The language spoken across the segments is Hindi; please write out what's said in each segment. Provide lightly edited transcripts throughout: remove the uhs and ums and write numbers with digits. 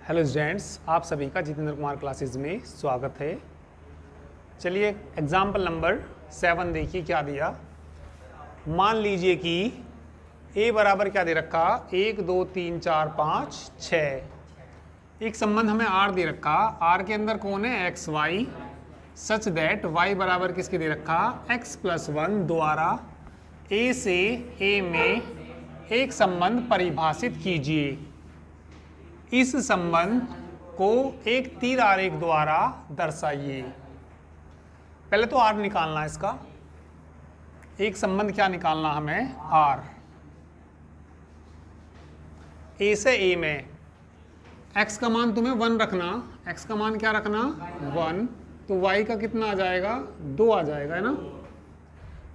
हेलो स्टूडेंट्स, आप सभी का जितेंद्र कुमार क्लासेस में स्वागत है। चलिए एग्जाम्पल नंबर 7 देखिए क्या दिया। मान लीजिए कि a बराबर क्या दे रखा 1 2 3 4 5 6। एक संबंध हमें r दे रखा। r के अंदर कौन है x y, such that y बराबर किसके दे रखा x + 1 द्वारा a से a में एक संबंध परिभाषित कीजिए। इस संबंध को एक तीर आरेख द्वारा दर्शाइए। पहले तो r निकालना है इसका। एक संबंध क्या निकालना हमें r। a से a में x का मान तुम्हें 1 रखना। x का मान क्या रखना 1, तो y का कितना आ जाएगा 2 आ जाएगा, है ना।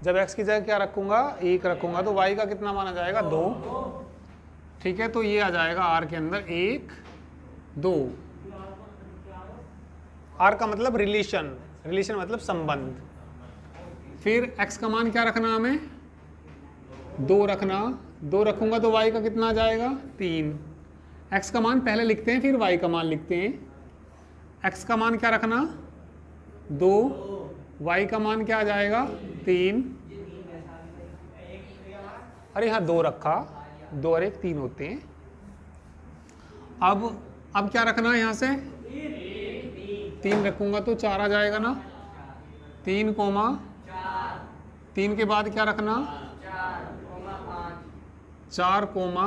जब x की जगह क्या रखूंगा 1 रखूंगा तो y का कितना मान आ जाएगा 2। ठीक है, तो ये आ जाएगा r के अंदर 1 2। r का मतलब रिलेशन, रिलेशन मतलब संबंध। फिर x का मान क्या रखना हमें 2 रखना। 2 रखूंगा तो y का कितना आ जाएगा 3। x का मान पहले लिखते हैं फिर y का मान लिखते हैं। x का मान क्या रखना 2, y का मान क्या आ जाएगा 3। अरे यहाँ 2 रखा, 2 और 1 3 होते हैं। अब क्या रखना है यहाँ से 3 रखूंगा तो 4 आ जाएगा ना। 3 कोमा 3 के बाद क्या रखना 4 कोमा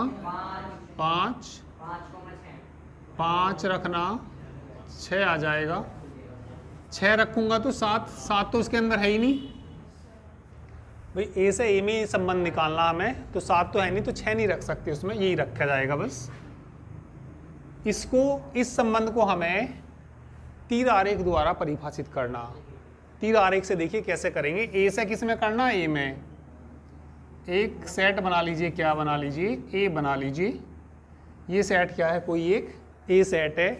5 5 रखना 6 आ जाएगा। 6 रखूंगा तो 7 तो उसके अंदर है ही नहीं भाई। ए से ए में संबंध निकालना हमें, तो 7 तो है नहीं, तो 6 नहीं रख सकते उसमें, यही रखा जाएगा बस। इस संबंध को हमें तीर आरेख द्वारा परिभाषित करना। तीर आरेख से देखिए कैसे करेंगे। ए से किस में करना, ए में। एक सेट बना लीजिए, क्या बना लीजिए ए बना लीजिए। ये सेट क्या है, कोई एक ए सेट है।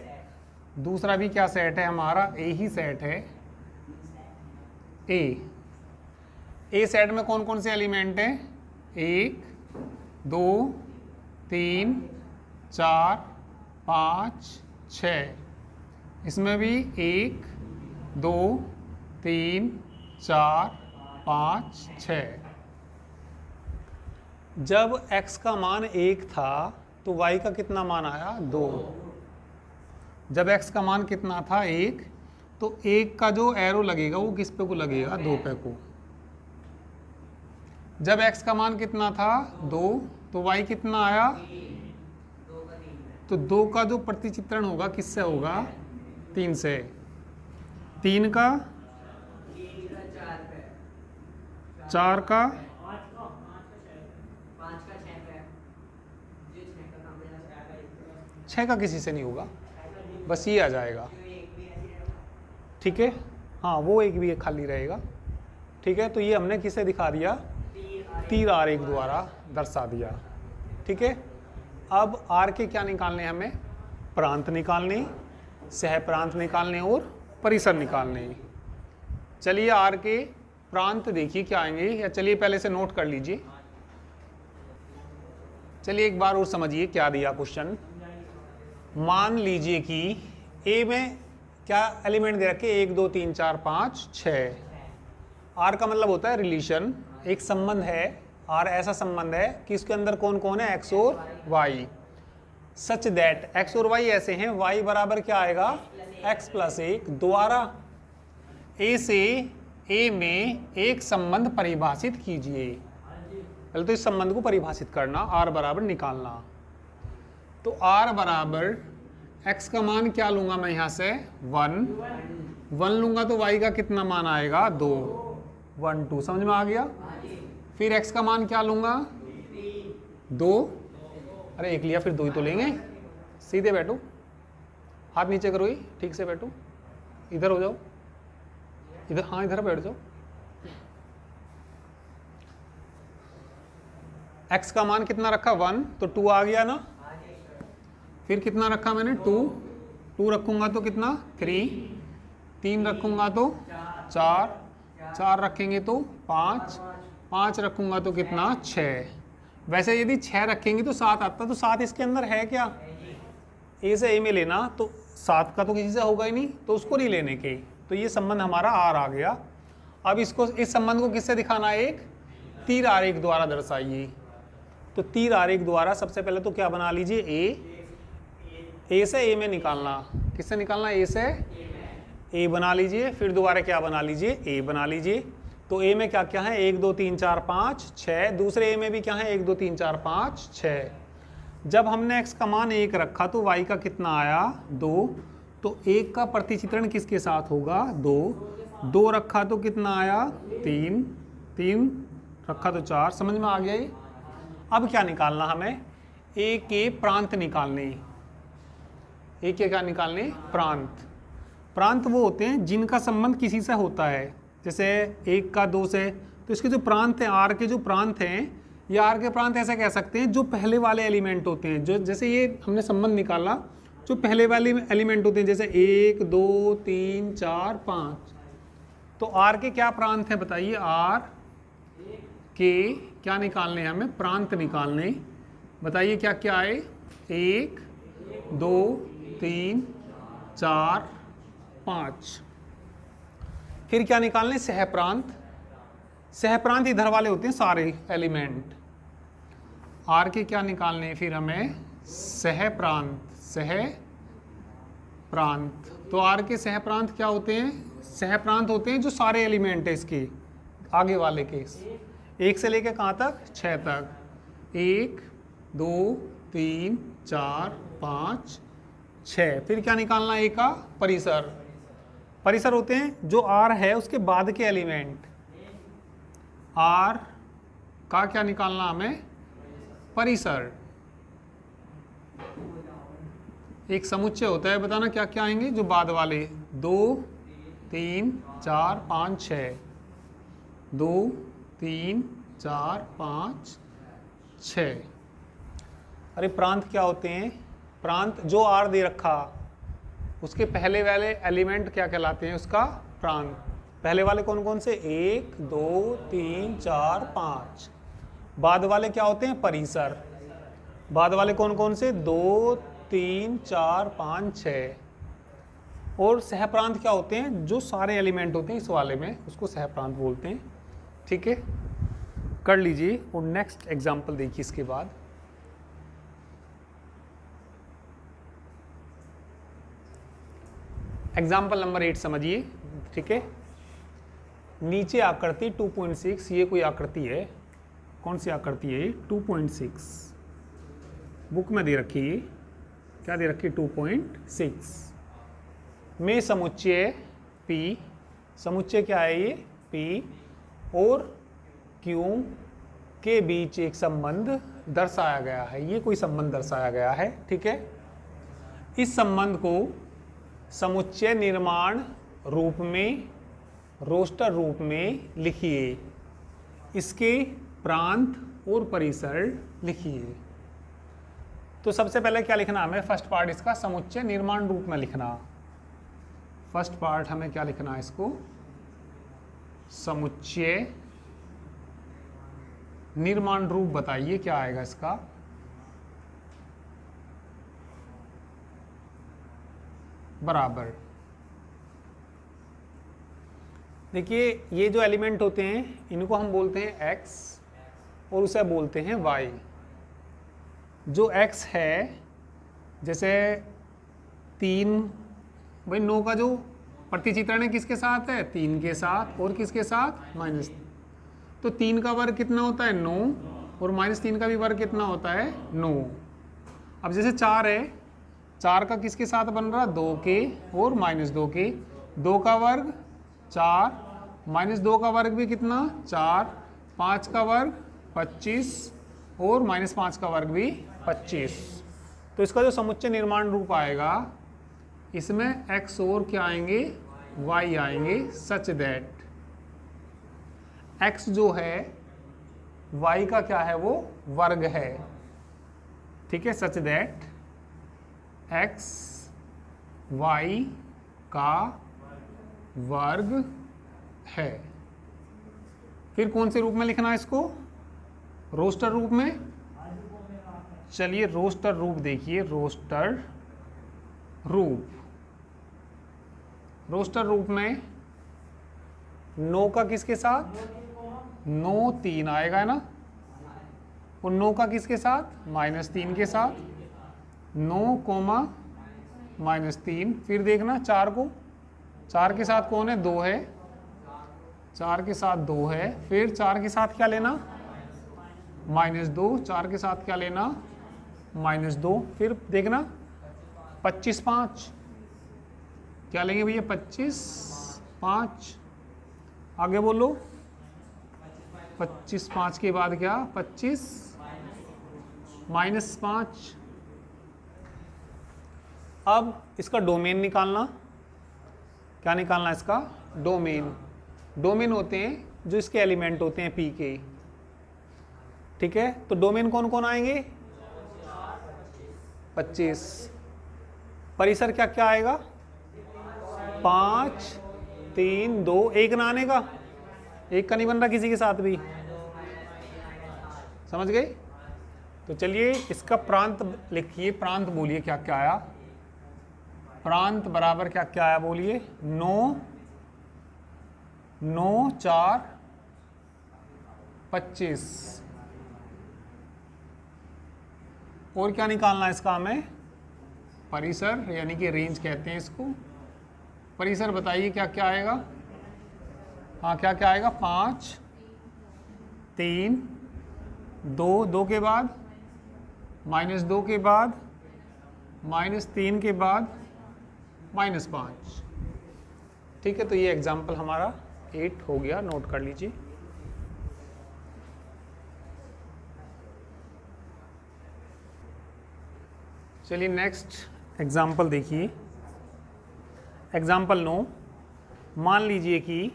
दूसरा भी क्या सेट है हमारा ए ही सेट है। ए सेट में कौन कौन से एलिमेंट हैं 1 2 3 4 5 6। इसमें भी 1 2 3 4 5 6। जब x का मान 1 था तो y का कितना मान आया 2। जब x का मान कितना था 1, तो 1 का जो एरो लगेगा वो किस पे को लगेगा 2 पे को। जब x का मान कितना था 2, तो y कितना आया, तो 2 का जो प्रतिचित्रण होगा किससे होगा 3 से। 3 का 4 का 6 का किसी से नहीं होगा, बस ये आ जाएगा। ठीक है, हाँ वो एक भी एक खाली रहेगा। ठीक है, तो ये हमने किसे दिखा दिया तीर आरेख द्वारा दर्शा दिया। ठीक है, अब आर के क्या निकालने हमें प्रांत निकालने, सह प्रांत निकालने और परिसर निकालने। चलिए आर के प्रांत देखिए क्या आएंगे, या चलिए पहले से नोट कर लीजिए। चलिए एक बार और समझिए क्या दिया क्वेश्चन। मान लीजिए कि ए में क्या एलिमेंट दे रखे 1 2 3 4 5 6। आर का मतलब होता है रिलेशन, एक संबंध है। आर ऐसा संबंध है कि इसके अंदर कौन कौन है x और y, सच दैट x और y ऐसे हैं y बराबर क्या आएगा x + 1 द्वारा a से a में एक संबंध परिभाषित कीजिए। पहले तो इस संबंध को परिभाषित करना, r बराबर निकालना। तो r बराबर x का मान क्या लूंगा मैं यहाँ से 1 लूंगा तो y का कितना मान आएगा 2 1 2। समझ में आ गया। फिर x का मान क्या लूंगा 2। अरे 1 लिया फिर 2 ही तो लेंगे। सीधे बैठो, हाथ नीचे करो, ही ठीक से बैठो, इधर हो जाओ, इधर, हाँ इधर बैठ जाओ। x का मान कितना रखा 1, तो 2 आ गया ना। फिर कितना रखा मैंने 2 रखूंगा तो कितना 3 रखूंगा तो 4 रखेंगे तो 5 रखूंगा तो कितना 6। वैसे यदि 6 रखेंगे तो 7 आता, तो 7 इसके अंदर है क्या ए से ए में लेना, तो 7 का तो किसी से होगा ही नहीं, तो उसको नहीं लेने के, तो ये संबंध हमारा आर आ गया। अब इसको, इस संबंध को किससे दिखाना है, एक तीर आरेख द्वारा दर्शाइए। तो तीर आरेख द्वारा सबसे पहले तो क्या बना लीजिए, ए से ए में निकालना, किससे निकालना, ए से ए बना लीजिए, फिर दोबारा क्या बना लीजिए, ए बना लीजिए। तो ए में क्या क्या है, 1 2 3 4 5 6, दूसरे ए में भी क्या है, 1 2 3 4 5 6। जब हमने x का मान 1 रखा तो y का कितना आया, 2, तो 1 का प्रतिचित्रण किसके साथ होगा, 2, 2 रखा तो कितना आया, 3, 3 रखा तो 4, समझ में आ गया ये। अब क्या निकालना हमें, ए के प्रांत निकालने, ए के क्या निकालने, प्रांत। प्रांत वो होते हैं जिनका संबंध किसी से होता है, जैसे 1 का 2 से, तो इसके जो प्रांत हैं, आर के जो प्रांत हैं, या आर के प्रांत ऐसा कह सकते हैं जो पहले वाले एलिमेंट होते हैं, जो जैसे ये हमने संबंध निकाला, जो पहले वाले एलिमेंट होते हैं, जैसे 1 2 3 4 5, तो आर के क्या प्रांत हैं बताइए, आर के क्या निकालने हैं हमें, प्रांत निकालने, बताइए क्या क्या है, 1 2 3 4 5। फिर क्या निकालने, सहप्रांत, सहप्रांत इधर वाले होते हैं सारे एलिमेंट। आर के क्या निकालने फिर हमें, सहप्रांत, सहप्रांत। तो आर के सहप्रांत क्या होते हैं, सहप्रांत होते हैं जो सारे एलिमेंट है इसके आगे वाले के, 1 से लेकर कहाँ तक, 6 तक, 1 2 3 4 5 6। फिर क्या निकालना, ए का परिसर, परिसर होते हैं जो आर है उसके बाद के एलिमेंट, आर का क्या निकालना हमें, परिसर। एक समुच्चय होता है, बताना क्या क्या आएंगे जो बाद वाले, 2 3 4 5 6, 2 3 4 5 6। अरे प्रांत क्या होते हैं, प्रांत जो आर दे रखा उसके पहले वाले एलिमेंट क्या कहलाते हैं, उसका प्रांत। पहले वाले कौन कौन से, 1 2 3 4 5। बाद वाले क्या होते हैं, परिसर। बाद वाले कौन कौन से, 2 3 4 5 6। और सहप्रांत क्या होते हैं, जो सारे एलिमेंट होते हैं इस वाले में, उसको सहप्रांत बोलते हैं। ठीक है, कर लीजिए। और नेक्स्ट एग्जाम्पल देखिए इसके बाद, एग्जाम्पल नंबर 8 समझिए। ठीक है, नीचे आकृति 2.6, ये कोई आकृति है, कौन सी आकृति है, 2.6 बुक में दे रखी है, क्या दे रखी है, 2.6 में समुच्चय P, समुच्चय क्या है ये, P और Q के बीच एक संबंध दर्शाया गया है। ये कोई संबंध दर्शाया गया है। ठीक है, इस संबंध को समुच्चय निर्माण रूप में, रोस्टर रूप में लिखिए, इसके प्रांत और परिसर लिखिए। तो सबसे पहले क्या लिखना हमें, फर्स्ट पार्ट इसका समुच्चय निर्माण रूप में लिखना। फर्स्ट पार्ट हमें क्या लिखना है, इसको समुच्चय निर्माण रूप बताइए क्या आएगा इसका। बराबर, देखिए ये जो एलिमेंट होते हैं इनको हम बोलते हैं x और उसे बोलते हैं y। जो x है, जैसे 3, भाई 9 का जो प्रतिचित्रण है किसके साथ है, 3 के साथ, और किसके साथ, -। तो 3 का वर्ग कितना होता है, 9, और -3 का भी वर्ग कितना होता है, 9। अब जैसे 4 है, 4 का किसके साथ बन रहा, 2 के और -2 के, 2 का वर्ग 4, -2 का वर्ग भी कितना, 4, 5 का वर्ग 25 और -5 का वर्ग भी 25। तो इसका जो समुच्चय निर्माण रूप आएगा, इसमें x और क्या आएंगे, y आएंगे, सच दैट x जो है y का क्या है, वो वर्ग है। ठीक है, सच दैट x y का वर्ग है। फिर कौन से रूप में लिखना है इसको, रोस्टर रूप में। चलिए रोस्टर रूप देखिए, रोस्टर रूप, रोस्टर रूप में 9 का किसके साथ, 9 3 आएगा है ना, और 9 का किसके साथ, -3 के साथ, 9 कोमा -3। फिर देखना 4 को, 4 के साथ कौन है, 2 है, 4 के साथ 2 है। फिर 4 के साथ क्या लेना, -2, 4 के साथ क्या लेना, -2। फिर देखना 25 5, क्या लेंगे भैया, 25 5। आगे बोलो, 25 5 के बाद क्या, 25 -5। अब इसका डोमेन निकालना, क्या निकालना इसका, डोमेन। डोमेन होते हैं जो इसके एलिमेंट होते हैं पी के, ठीक है। तो डोमेन कौन कौन आएंगे, 25। परिसर क्या क्या आएगा, 5 3 2, एक ना आने का, एक का नहीं बन रहा किसी के साथ भी, समझ गए। तो चलिए इसका प्रांत लिखिए, प्रांत बोलिए क्या क्या आया, प्रांत बराबर क्या क्या आया बोलिए, 9 9 4 25। और क्या निकालना है इसका हमें, परिसर यानी कि रेंज कहते हैं इसको। परिसर बताइए क्या क्या आएगा, हाँ क्या क्या आएगा, 5 3 2, 2 के बाद -2 के बाद -3 के बाद -5, ठीक है। तो ये एग्जाम्पल हमारा 8 हो गया, नोट कर लीजिए। चलिए नेक्स्ट एग्जाम्पल देखिए, एग्जाम्पल 9। मान लीजिए कि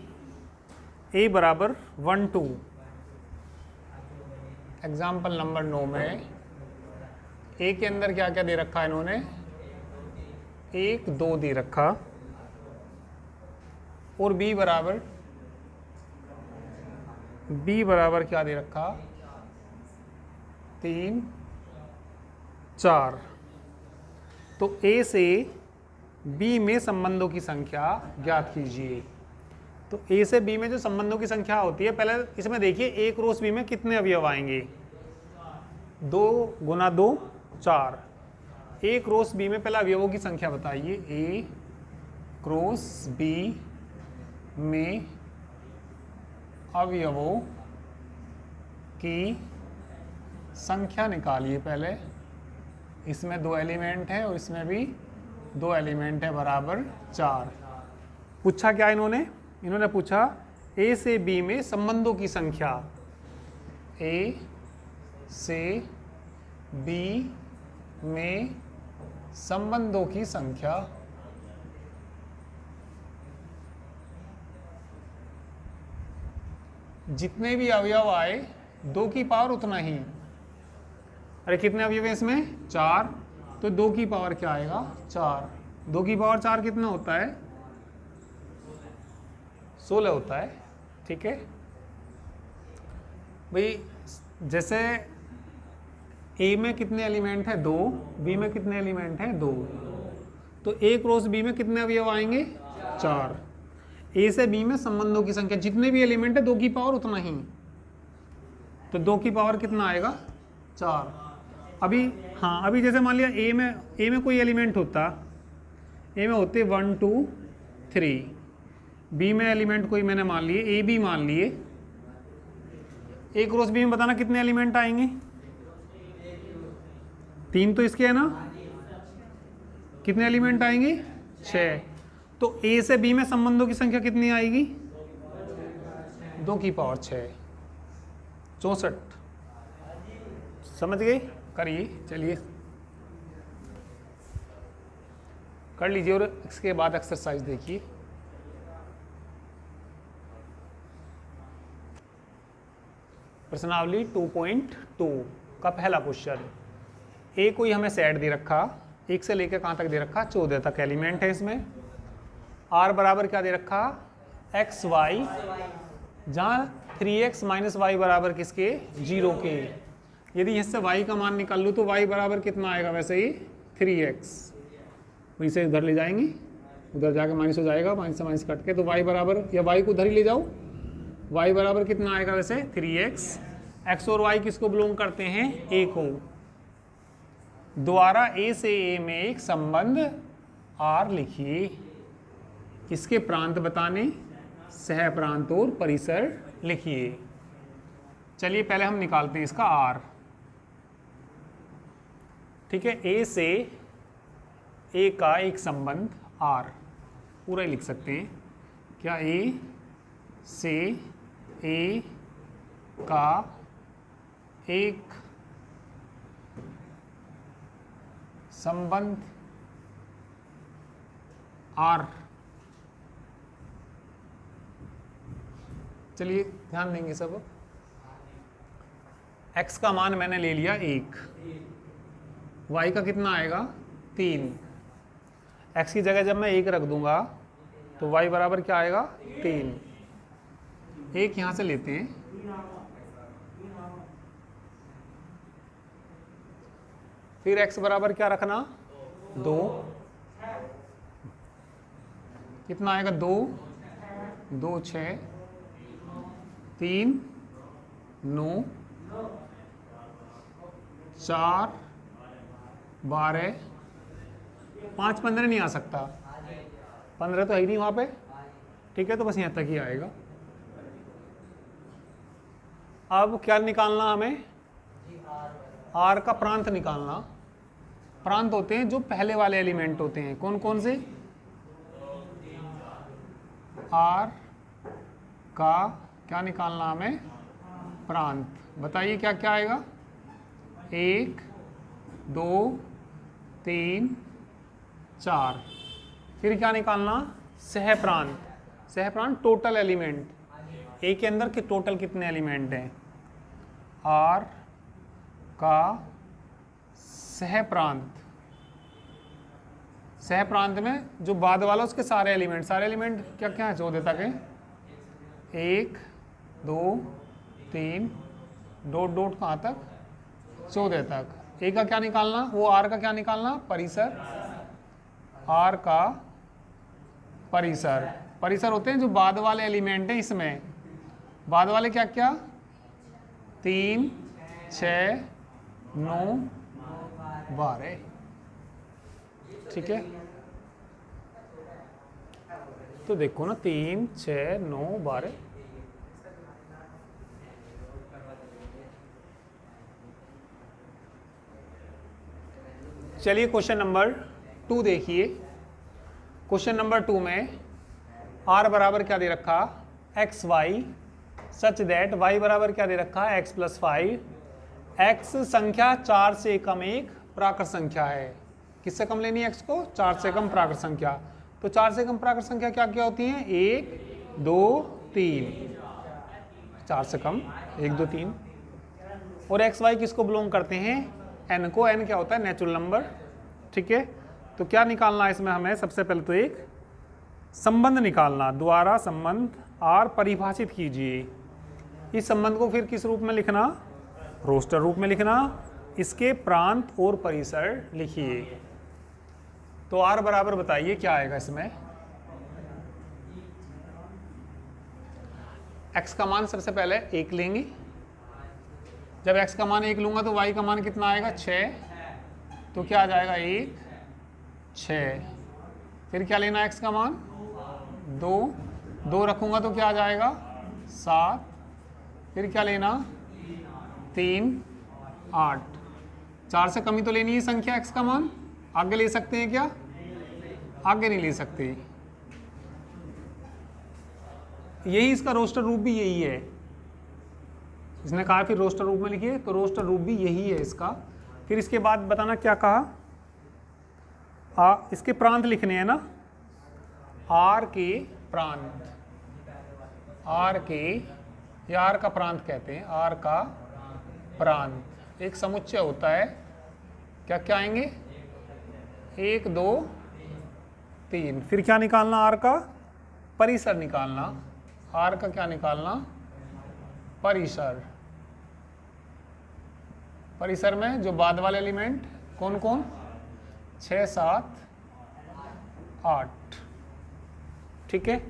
a बराबर 1 2। एग्जाम्पल नंबर 9 में a के अंदर क्या क्या दे रखा है इन्होंने, 1 2 दे रखा, और b बराबर क्या दे रखा, 3 4। तो a से b में संबंधों की संख्या ज्ञात कीजिए। तो a से b में जो संबंधों की संख्या होती है, पहले इसमें देखिए एक रोस b में कितने अवयव आएंगे, 2 गुना 2 4। एक रोस b में पहले अवयवों की संख्या बताइए, a क्रॉस b में अवयवों की संख्या निकालिए। पहले इसमें 2 एलिमेंट है और इसमें भी 2 एलिमेंट है, बराबर 4। पूछा क्या इन्होंने, इन्होंने पूछा a से b में संबंधों की संख्या, a से b में संबंधों की संख्या। जितने भी अवयव आए 2 की पावर उतना ही। अरे कितने अवयव है इसमें, 4, तो 2 की पावर क्या आएगा, 4। 2 की पावर 4 कितना होता है, 16 होता है, ठीक है भाई। जैसे a में कितने एलिमेंट है, 2, b में कितने एलिमेंट है, 2, तो a क्रॉस b में कितने अवयव आएंगे, 4। a से b में संबंधों की संख्या, जितने भी एलिमेंट है 2 की पावर उतना ही, तो 2 की पावर कितना आएगा, 4। अभी हाँ, अभी जैसे मान लिया a में कोई एलिमेंट होता, a में होते 1 2 3, b में एलिमेंट कोई मैंने मान लिए, a b मान लिए, a क्रॉस b में बताना कितने एलिमेंट आएंगे, 3 तो इसके है ना, कितने एलिमेंट आएंगे, 6। तो a से b में संबंधों की संख्या कितनी आएगी, 2 की पावर 6, 64। समझ गए, करिए, चलिए कर लीजिए। और इसके बाद एक्सरसाइज देखिए, प्रश्नावली 2.2 का पहला क्वेश्चन। ए कोई हमें सेट दे रखा, 1 से लेकर कहाँ तक दे रखा, 14 तक एलिमेंट है इसमें। आर बराबर क्या दे रखा, एक्स वाई, जहाँ 3x - y बराबर किसके, 0 के। यदि इससे y का मान निकाल लूँ तो y बराबर कितना आएगा, वैसे ही 3x। वहीं से उधर ले जाएंगे, उधर जाके माइनस हो जाएगा, माइनस से माइनस कट के, तो y बराबर, या y को उधर ही ले जाओ, y बराबर कितना आएगा वैसे 3x। x और y किसको बिलोंग करते हैं, a को। द्वारा a से a में एक संबंध r लिखिए। इसके प्रांत बताने, सह प्रांत और परिसर लिखिए। चलिए पहले हम निकालते हैं इसका r। ठीक है, a से a का एक संबंध r, पूरा ही लिख सकते हैं क्या, a से a का एक संबंध r। चलिए ध्यान देंगे सब। x का मान मैंने ले लिया 1, y का कितना आएगा 3। x की जगह जब मैं 1 रख दूंगा तो y बराबर क्या आएगा 3। 1 यहां से लेते हैं, फिर x बराबर क्या रखना 2, कितना आएगा 2, 2 6, 3 9, 4 12, 5 15 नहीं आ सकता, 15 तो है ही नहीं वहाँ पे। ठीक है, तो बस यहाँ तक ही आएगा। अब क्या निकालना हमें, r का प्रांत निकालना। प्रांत होते हैं जो पहले वाले एलिमेंट होते हैं, कौन कौन से, r का क्या निकालना हमें, प्रांत। बताइए क्या क्या आएगा, 1 2 3 4। फिर क्या निकालना, सह प्रांत। सह प्रांत टोटल एलिमेंट, ए के अंदर के टोटल कितने एलिमेंट हैं, r का सह प्रांत। सह प्रांत में जो बाद वाला उसके सारे एलिमेंट क्या क्या है 14 तक है, 1 2 3 डॉट डॉट कहाँ तक 14 तक। ए का क्या निकालना, वो r का क्या निकालना, परिसर। r का परिसर। परिसर होते हैं जो बाद वाले एलिमेंट हैं, इसमें बाद वाले क्या क्या, 3 6 9 12। ठीक है, तो देखो ना 3 6 9 12। चलिए क्वेश्चन नंबर 2 देखिए। क्वेश्चन नंबर 2 में r बराबर क्या दे रखा, X Y, such that y बराबर क्या दे रखा है, x + 5। x संख्या 4 से कम एक प्राकृत संख्या है। किससे कम लेनी है x को, 4 से कम प्राकृत संख्या। तो 4 से कम प्राकृत संख्या क्या क्या होती हैं, 1 2 3। 4 से कम 1 2 3। और एक्स वाई किसको बिलोंग करते हैं, n को। n क्या होता है, नेचुरल नंबर। ठीक है, तो क्या निकालना है इसमें हमें, सबसे पहले तो एक संबंध निकालना। द्वारा संबंध r परिभाषित कीजिए। इस संबंध को फिर किस रूप में लिखना, रोस्टर रूप में लिखना। इसके प्रांत और परिसर लिखिए। तो r बराबर बताइए क्या आएगा इसमें, x का मान सबसे पहले 1 लेंगे। जब x का मान 1 लूंगा तो y का मान कितना आएगा 6। तो क्या आ जाएगा 1 6। फिर क्या लेना है x का मान 2 रखूंगा तो क्या आ जाएगा 7। फिर क्या लेना 3 8। 4 से कमी तो लेनी है संख्या x का मान। आगे ले सकते हैं क्या, आगे नहीं ले सकते। यही इसका रोस्टर रूप भी यही है। इसने कहा फिर रोस्टर रूप में लिखिए, तो रोस्टर रूप भी यही है इसका। फिर इसके बाद बताना क्या कहा, इसके प्रांत लिखने हैं ना, r के प्रांत। r के, या r का प्रांत कहते हैं, r का प्रांत एक समुच्चय होता है। क्या क्या आएंगे 1 2 3। फिर क्या निकालना, r का परिसर निकालना। r का क्या निकालना, परिसर। परिसर में जो बाद वाले एलिमेंट कौन कौन, 6 7 8। ठीक है।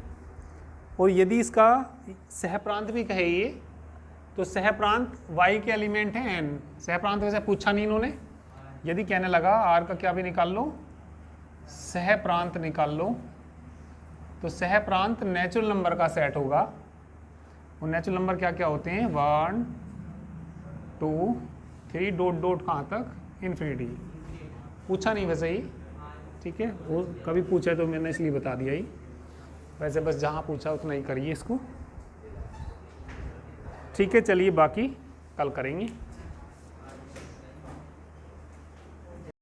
और यदि इसका सहप्रांत भी कहे ये, तो सहप्रांत y के एलिमेंट हैं n। सहप्रांत वैसे पूछा नहीं इन्होंने, यदि कहने लगा r का क्या भी निकाल लो, सहप्रांत निकाल लो, तो सहप्रांत नेचुरल नंबर का सेट होगा। और नेचुरल नंबर क्या क्या होते हैं, 1 2 3 डॉट डॉट कहाँ तक, इन्फिनिटी। पूछा नहीं वैसे ही, ठीक है, वो कभी पूछा तो मैंने इसलिए बता दिया ही, वैसे बस जहाँ पूछा उतना ही करिए इसको। ठीक है, चलिए बाकी कल करेंगे।